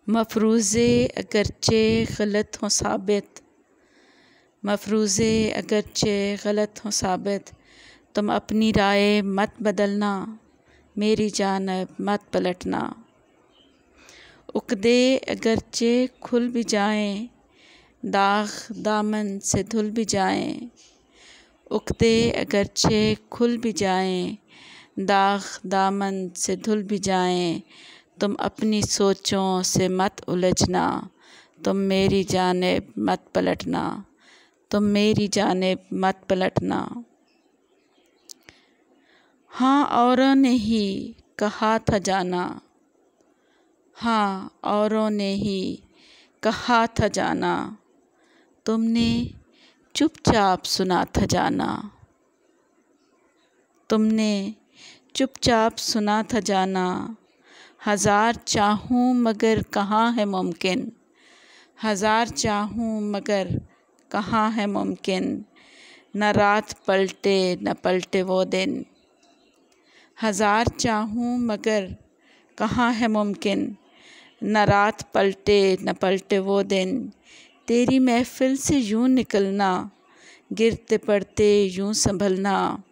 मफरूज़े अगरचे गलत हों साबित, मफरूज़े अगरचे गलत हों साबित, तुम अपनी राय मत बदलना, मेरी जानिब मत पलटना। उक़दे अगरचे खुल भी जाएं, दाग दामन से धुल भी जाएं, उक़दे अगरचे खुल भी जाएं, दाग दामन से धुल भी जाएं, तुम अपनी सोचों से मत उलझना, तुम मेरी जानिब मत पलटना, तुम मेरी जानिब मत पलटना। हाँ औरों ने ही कहा था जाना, हाँ औरों ने ही कहा था जाना, तुमने चुपचाप सुना था जाना, तुमने चुपचाप सुना था जाना। हज़ार चाहूँ मगर कहाँ है मुमकिन, हज़ार चाहूँ मगर कहाँ है मुमकिन, न रात पलटे न पलटे वो दिन। हज़ार चाहूँ मगर कहाँ है मुमकिन, न रात पलटे न पलटे वो दिन। तेरी महफ़िल से यूँ निकलना, गिरते पड़ते यूँ संभलना,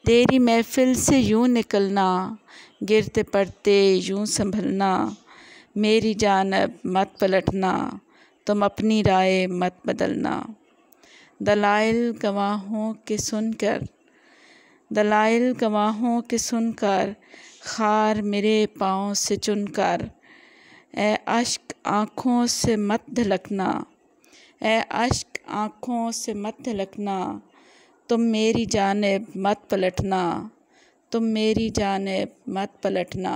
तेरी महफ़िल से यूँ निकलना, गिरते पड़ते यूँ संभलना। मेरी जानिब मत पलटना, तुम अपनी राय मत बदलना। दलाइल गवाहों के सुनकर, दलाइल गवाहों के सुनकर, खार मेरे पाँव से चुनकर, ए अश्क आँखों से मत ढलकना, ए अश्क आँखों से मत ढलकना, तुम मेरी जानिब मत पलटना, तुम मेरी जानिब मत पलटना।